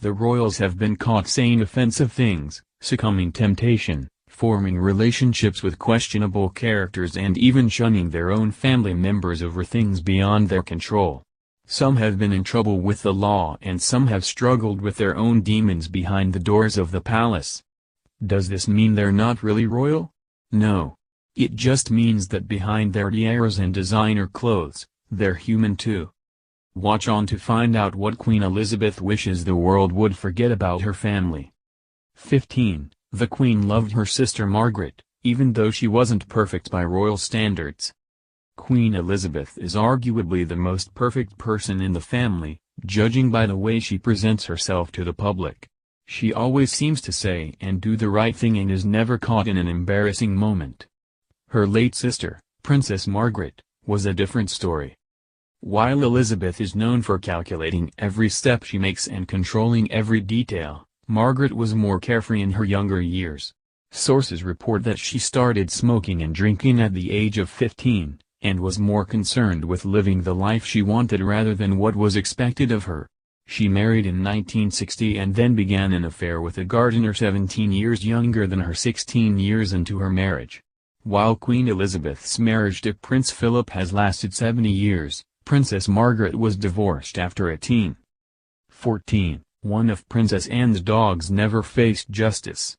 the royals have been caught saying offensive things, succumbing temptation, forming relationships with questionable characters, and even shunning their own family members over things beyond their control. Some have been in trouble with the law, and some have struggled with their own demons behind the doors of the palace. Does this mean they're not really royal? No. It just means that behind their tiaras and designer clothes, they're human too. Watch on to find out what Queen Elizabeth wishes the world would forget about her family. 15. The Queen loved her sister Margaret, even though she wasn't perfect by royal standards. Queen Elizabeth is arguably the most perfect person in the family, judging by the way she presents herself to the public. She always seems to say and do the right thing and is never caught in an embarrassing moment. Her late sister, Princess Margaret, was a different story. While Elizabeth is known for calculating every step she makes and controlling every detail, Margaret was more carefree in her younger years. Sources report that she started smoking and drinking at the age of 15, and was more concerned with living the life she wanted rather than what was expected of her. She married in 1960 and then began an affair with a gardener 17 years younger than her 16 years into her marriage. While Queen Elizabeth's marriage to Prince Philip has lasted 70 years, Princess Margaret was divorced after a teen. 14. One of Princess Anne's dogs never faced justice.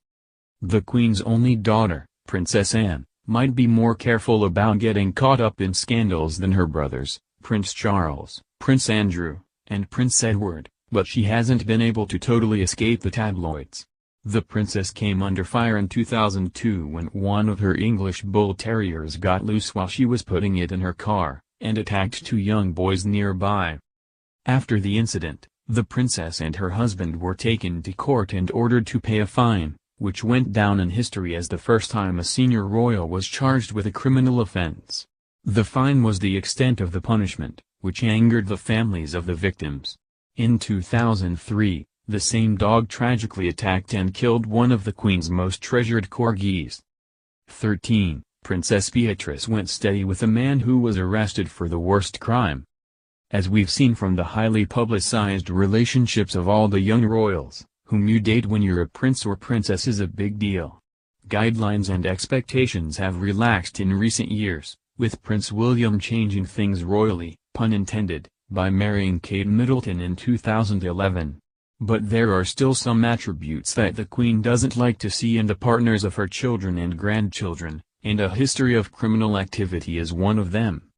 The Queen's only daughter, Princess Anne, might be more careful about getting caught up in scandals than her brothers, Prince Charles, Prince Andrew, and Prince Edward, but she hasn't been able to totally escape the tabloids. The princess came under fire in 2002 when one of her English bull terriers got loose while she was putting it in her car, and attacked two young boys nearby. After the incident, the princess and her husband were taken to court and ordered to pay a fine, which went down in history as the first time a senior royal was charged with a criminal offense. The fine was the extent of the punishment, which angered the families of the victims. In 2003, the same dog tragically attacked and killed one of the Queen's most treasured corgis. 13. Princess Beatrice went steady with a man who was arrested for the worst crime. As we've seen from the highly publicized relationships of all the young royals, whom you date when you're a prince or princess is a big deal. Guidelines and expectations have relaxed in recent years, with Prince William changing things royally, pun intended, by marrying Kate Middleton in 2011. But there are still some attributes that the Queen doesn't like to see in the partners of her children and grandchildren, and a history of criminal activity is one of them.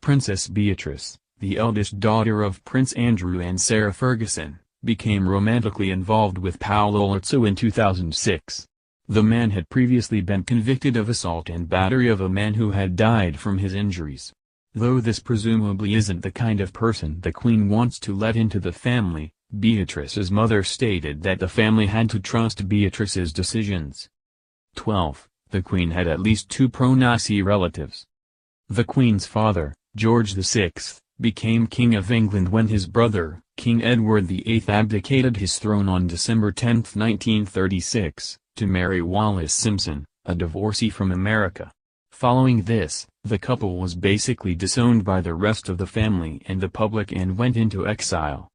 Princess Beatrice, the eldest daughter of Prince Andrew and Sarah Ferguson, became romantically involved with Paolo Lozzo in 2006. The man had previously been convicted of assault and battery of a man who had died from his injuries. Though this presumably isn't the kind of person the Queen wants to let into the family, Beatrice's mother stated that the family had to trust Beatrice's decisions. 12. The Queen had at least two pro-Nazi relatives. The Queen's father, George VI, became King of England when his brother, King Edward VIII, abdicated his throne on December 10, 1936, to marry Wallis Simpson, a divorcee from America. Following this, the couple was basically disowned by the rest of the family and the public and went into exile.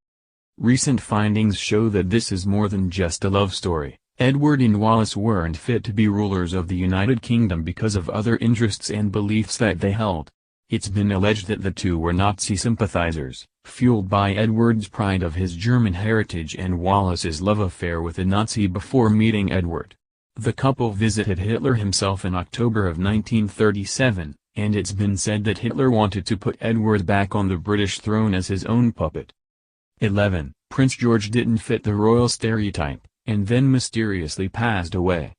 Recent findings show that this is more than just a love story. Edward and Wallis weren't fit to be rulers of the United Kingdom because of other interests and beliefs that they held. It's been alleged that the two were Nazi sympathizers, fueled by Edward's pride of his German heritage and Wallis's love affair with a Nazi before meeting Edward. The couple visited Hitler himself in October of 1937, and it's been said that Hitler wanted to put Edward back on the British throne as his own puppet. 11. Prince George didn't fit the royal stereotype, and then mysteriously passed away.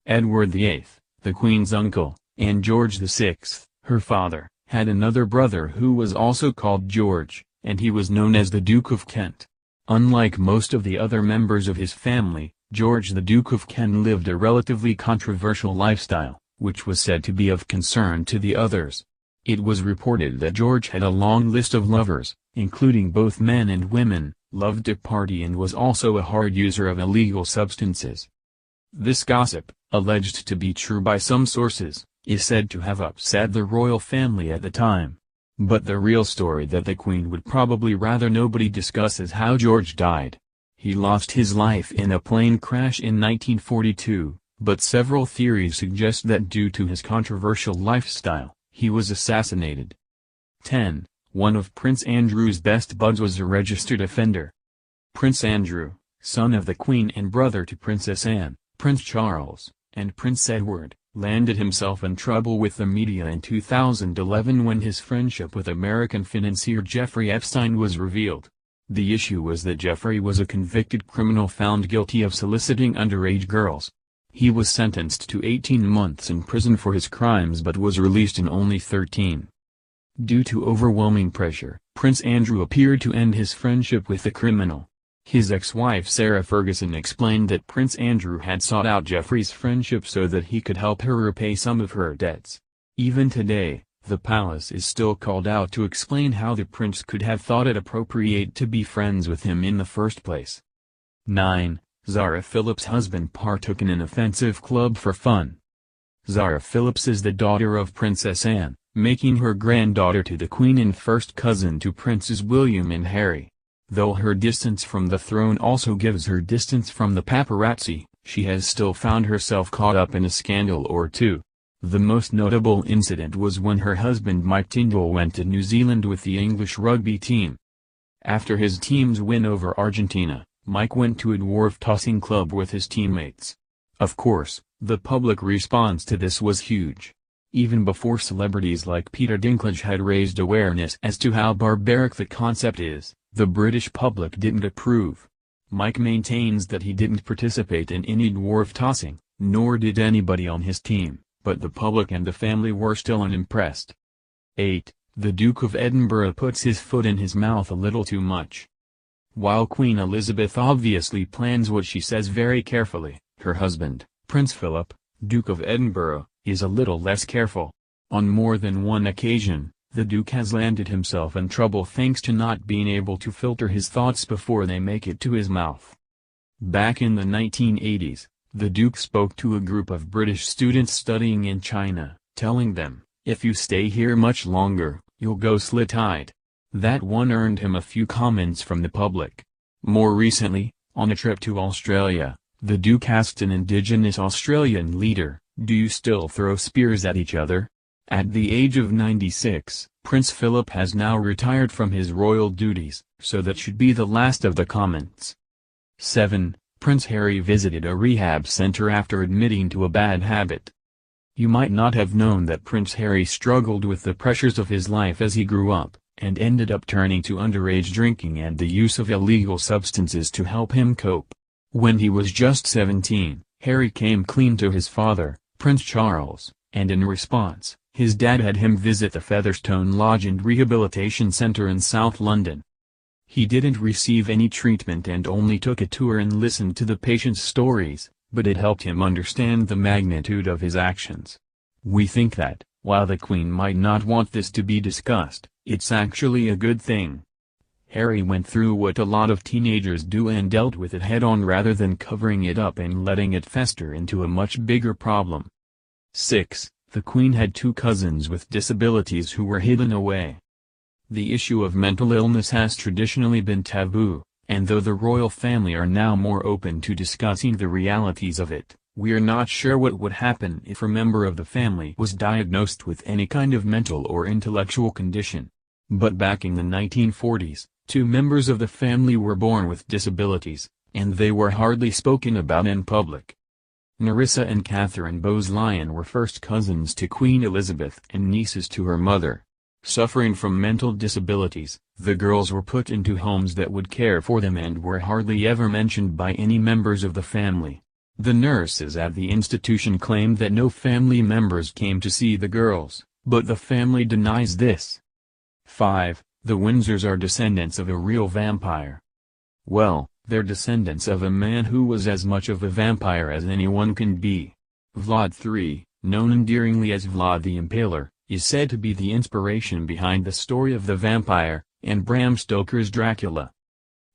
Edward VIII, the Queen's uncle, and George VI, her father, had another brother who was also called George, and he was known as the Duke of Kent. Unlike most of the other members of his family, George the Duke of Kent lived a relatively controversial lifestyle, which was said to be of concern to the others. It was reported that George had a long list of lovers, including both men and women, loved to party and was also a hard user of illegal substances. This gossip, alleged to be true by some sources, is said to have upset the royal family at the time. But the real story that the Queen would probably rather nobody discuss is how George died. He lost his life in a plane crash in 1942, but several theories suggest that due to his controversial lifestyle, he was assassinated. 10. One of Prince Andrew's best buds was a registered offender. Prince Andrew, son of the Queen and brother to Princess Anne, Prince Charles, and Prince Edward, landed himself in trouble with the media in 2011 when his friendship with American financier Jeffrey Epstein was revealed. The issue was that Jeffrey was a convicted criminal found guilty of soliciting underage girls. He was sentenced to 18 months in prison for his crimes but was released in only 13. Due to overwhelming pressure, Prince Andrew appeared to end his friendship with the criminal. His ex-wife Sarah Ferguson explained that Prince Andrew had sought out Jeffrey's friendship so that he could help her repay some of her debts. Even today, the palace is still called out to explain how the prince could have thought it appropriate to be friends with him in the first place. 9. Zara Phillips' husband partook in an offensive club for fun. Zara Phillips is the daughter of Princess Anne, making her granddaughter to the Queen and first cousin to Princes William and Harry. Though her distance from the throne also gives her distance from the paparazzi, she has still found herself caught up in a scandal or two. The most notable incident was when her husband Mike Tindall went to New Zealand with the English rugby team. After his team's win over Argentina, Mike went to a dwarf tossing club with his teammates. Of course, the public response to this was huge. Even before celebrities like Peter Dinklage had raised awareness as to how barbaric the concept is, the British public didn't approve. Mike maintains that he didn't participate in any dwarf tossing, nor did anybody on his team, but the public and the family were still unimpressed. 8. The Duke of Edinburgh puts his foot in his mouth a little too much. While Queen Elizabeth obviously plans what she says very carefully, her husband, Prince Philip, Duke of Edinburgh, is a little less careful. On more than one occasion, the Duke has landed himself in trouble thanks to not being able to filter his thoughts before they make it to his mouth. Back in the 1980s, the Duke spoke to a group of British students studying in China, telling them, "If you stay here much longer, you'll go slit-eyed." That one earned him a few comments from the public. More recently, on a trip to Australia, the Duke asked an indigenous Australian leader, "Do you still throw spears at each other?" At the age of 96, Prince Philip has now retired from his royal duties, so that should be the last of the comments. 7. Prince Harry visited a rehab center after admitting to a bad habit. You might not have known that Prince Harry struggled with the pressures of his life as he grew up, and ended up turning to underage drinking and the use of illegal substances to help him cope. When he was just 17, Harry came clean to his father, Prince Charles, and in response, his dad had him visit the Featherstone Lodge and Rehabilitation Centre in South London. He didn't receive any treatment and only took a tour and listened to the patients' stories, but it helped him understand the magnitude of his actions. We think that, while the Queen might not want this to be discussed, it's actually a good thing. Harry went through what a lot of teenagers do and dealt with it head-on rather than covering it up and letting it fester into a much bigger problem. 6. The Queen had two cousins with disabilities who were hidden away. The issue of mental illness has traditionally been taboo, and though the royal family are now more open to discussing the realities of it, we are not sure what would happen if a member of the family was diagnosed with any kind of mental or intellectual condition. But back in the 1940s, two members of the family were born with disabilities, and they were hardly spoken about in public. Nerissa and Catherine Bowes-Lyon were first cousins to Queen Elizabeth and nieces to her mother. Suffering from mental disabilities, the girls were put into homes that would care for them and were hardly ever mentioned by any members of the family. The nurses at the institution claimed that no family members came to see the girls, but the family denies this. 5. The Windsors are descendants of a real vampire. Well, they're descendants of a man who was as much of a vampire as anyone can be. Vlad III, known endearingly as Vlad the Impaler, is said to be the inspiration behind the story of the vampire, and Bram Stoker's Dracula.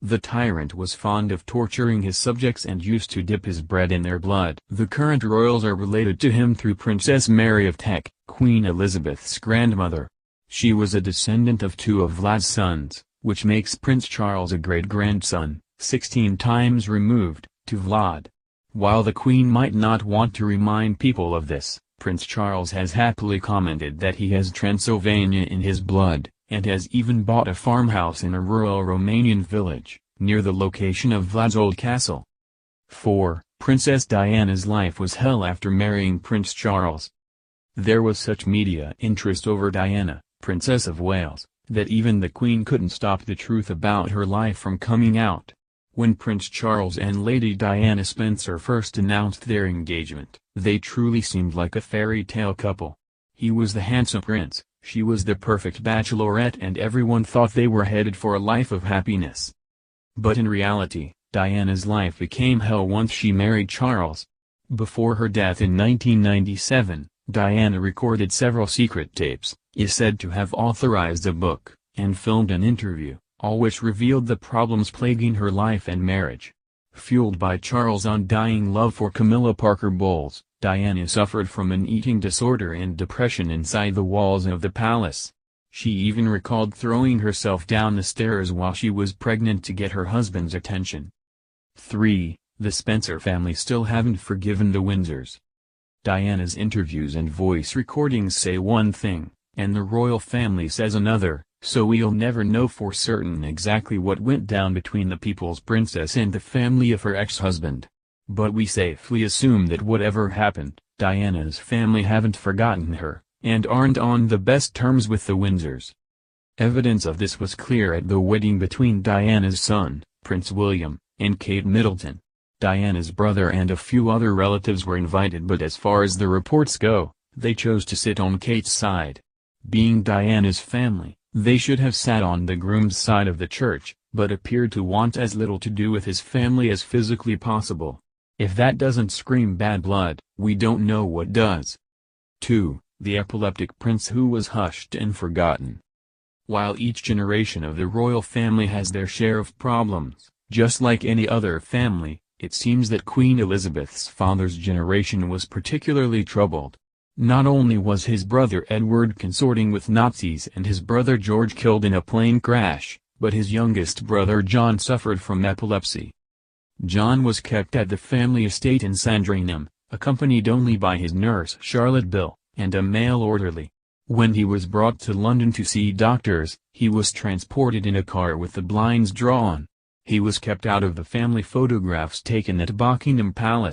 The tyrant was fond of torturing his subjects and used to dip his bread in their blood. The current royals are related to him through Princess Mary of Teck, Queen Elizabeth's grandmother. She was a descendant of two of Vlad's sons, which makes Prince Charles a great-grandson, 16 times removed, to Vlad. While the Queen might not want to remind people of this, Prince Charles has happily commented that he has Transylvania in his blood, and has even bought a farmhouse in a rural Romanian village, near the location of Vlad's old castle. 4. Princess Diana's life was hell after marrying Prince Charles. There was such media interest over Diana, Princess of Wales, that even the Queen couldn't stop the truth about her life from coming out. When Prince Charles and Lady Diana Spencer first announced their engagement, they truly seemed like a fairy tale couple. He was the handsome prince, she was the perfect bachelorette, and everyone thought they were headed for a life of happiness. But in reality, Diana's life became hell once she married Charles. Before her death in 1997, Diana recorded several secret tapes, is said to have authorized a book, and filmed an interview, all which revealed the problems plaguing her life and marriage. Fueled by Charles' undying love for Camilla Parker Bowles, Diana suffered from an eating disorder and depression inside the walls of the palace. She even recalled throwing herself down the stairs while she was pregnant to get her husband's attention. 3. The Spencer family still haven't forgiven the Windsors. Diana's interviews and voice recordings say one thing, and the royal family says another, so we'll never know for certain exactly what went down between the People's Princess and the family of her ex-husband. But we safely assume that whatever happened, Diana's family haven't forgotten her, and aren't on the best terms with the Windsors. Evidence of this was clear at the wedding between Diana's son, Prince William, and Kate Middleton. Diana's brother and a few other relatives were invited, but as far as the reports go, they chose to sit on Kate's side. Being Diana's family, they should have sat on the groom's side of the church, but appeared to want as little to do with his family as physically possible. If that doesn't scream bad blood, we don't know what does. 2. The epileptic prince who was hushed and forgotten. While each generation of the royal family has their share of problems, just like any other family, it seems that Queen Elizabeth's father's generation was particularly troubled. Not only was his brother Edward consorting with Nazis and his brother George killed in a plane crash, but his youngest brother John suffered from epilepsy. John was kept at the family estate in Sandringham, accompanied only by his nurse Charlotte Bill, and a male orderly. When he was brought to London to see doctors, he was transported in a car with the blinds drawn. He was kept out of the family photographs taken at Buckingham Palace.